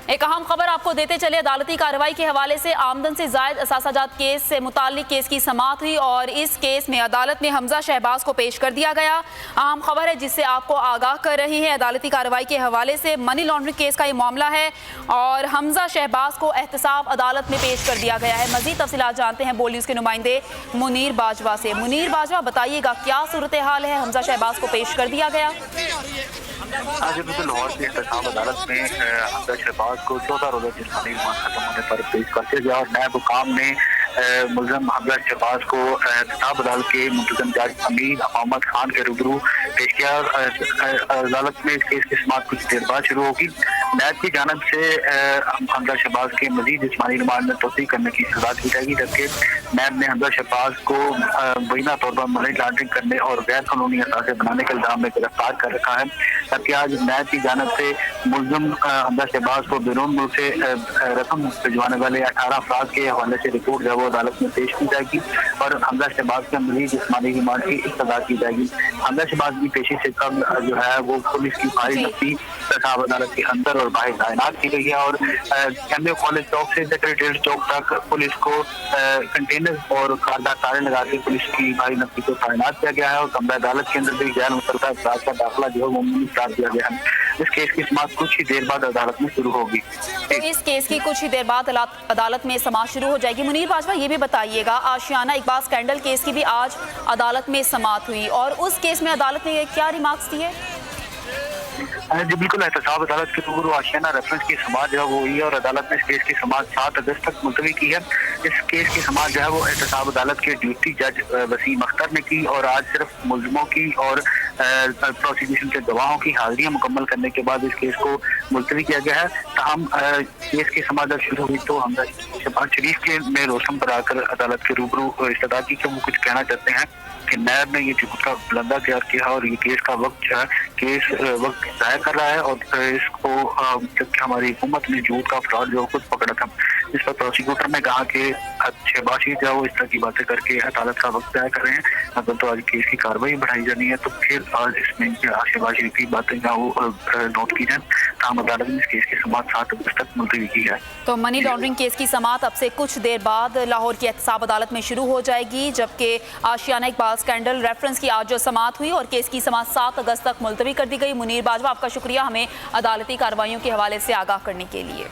एक अहम खबर आपको देते चले, अदालती कार्रवाई के हवाले से आमदन से जायद असासाजात केस से मुताल्लिक केस की समाअत हुई और इस केस में अदालत में हमजा शहबाज को पेश कर दिया गया। अहम खबर है जिससे आपको आगाह कर रही है। अदालती कार्रवाई के हवाले से मनी लॉन्ड्रिंग केस का ये मामला है और हमजा शहबाज को एहतसाब अदालत में पेश कर दिया गया है। मजीद तफसीलात जानते हैं बोल न्यूज़ के नुमाइंदे मुनीर बाजवा से। मुनीर बाजवा, बताइएगा क्या सूरत हाल है, हमजा शहबाज को पेश कर दिया गया? आज लाहौर की एहतसाब अदालत में हमजा शहबाज को 14 रोज़ा जिस्मानी रिमांड खत्म होने पर पेश कर दिया गया और नायब हुकाम ने मुलज़म हमजा शहबाज को एहतसाब अदालत के मुंतज़म जज अमीर मोहम्मद खान के रूबरू पेश किया। अदालत में इस केस की समाअत कुछ देर बाद शुरू होगी। नायब की जानिब से हमजा शहबाज के मजीद जिस्मानी रिमांड में तोसी करने की सजा की जाएगी, जबकि नायब ने हमजा शहबाज को मुबैना तौर पर मनी लॉन्ड्रिंग करने और गैर कानूनी असासे बनाने के इल्जाम में गिरफ्तार कर रखा है। जबकि आज नायब की जानिब से मुलज़म हमजा शहबाज को बैरून मुल्क से रकम भिजवाने वाले 18 अफराद के हवाले से रिपोर्ट जो है वो अदालत में पेश की जाएगी और हमजा शहबाज के मजीद जिस्मानी रिमांड की सजा की जाएगी। हमजा शहबाज की पेशी से कम जो है वो पुलिस की भारी नफी एहतसाब अदालत के अंदर और बाहर तैनात की गई है और एमए कॉलेज चौक से सेक्रेटरीट चौक तक पुलिस को कंटेनर और कारदार तारे लगा के पुलिस की भारी नफी को तैनात किया गया है और कमरा अदालत के अंदर भी गैर मुतल्लका अफराद का दाखिला जो है मुमकिन करार दिया गया है। इस केस की समाअत कुछ ही देर बाद अदालत में शुरू होगी। तो इस केस की कुछ ही देर बाद अदालत में समाअत शुरू हो जाएगी। मुनीर बाजवा, ये भी बताइएगा, आशियाना इकबाल स्कैंडल केस की भी आज अदालत में समाअत हुई और उस केस में अदालत ने क्या रिमार्क्स दिए? जी बिल्कुल, एहतसाब अदालत के रूबरू आशियाना रेफरेंस की समाअत जो है वो हुई है और अदालत ने इस केस की समाअत 7 अगस्त तक मुलतवी की है। इस केस की समाअत जो है वो एहतसाब अदालत के ड्यूटी जज वसीम अख्तर ने की और आज सिर्फ मुलजमों की और प्रोसिक्यूशन के गवाहों की हाजिरियां मुकम्मल करने के बाद इस केस को मुलतवी किया गया है। तमाम केस की समाअत जब शुरू हुई तो हमजा शहबाज शरीफ के में रोशम पर आकर अदालत के रूबरू इस्तदा की कि वो कुछ कहना चाहते हैं कि नायब ने ये झूठा बुलंदा तैयार किया और ये केस का वक्त जो है केस वक्त ज़ाया कर रहा है और इसको जबकि हमारी हुकूमत ने झूठ का फ्रॉड जो खुद पकड़ा था, जिस पर प्रोसिक्यूटर ने कहा कि शहबाज शरीफ जो वो इस तरह की बातें करके अदालत का वक्त ज़ाया कर रहे हैं। अगर तो आज केस की कार्रवाई बढ़ाई जानी है तो फिर आज इसमें शहबाज शरीफ की बातें जो वो नोट की जाए। तमाम अदालत ने इस केस की समाअत 7 अगस्त तक मुलतवी की है। तो मनी लॉन्ड्रिंग केस की समाअत अब से कुछ देर बाद लाहौर की एहतसाब अदालत में शुरू हो जाएगी, जबकि आशियाना इकबाल स्कैंडल रेफरेंस की आज जो समाअत हुई और केस की समाअत 7 अगस्त तक मुलतवी कर दी गई। मुनीर बाजवा, आपका शुक्रिया हमें अदालती कार्रवाइयों के हवाले से आगाह करने के लिए।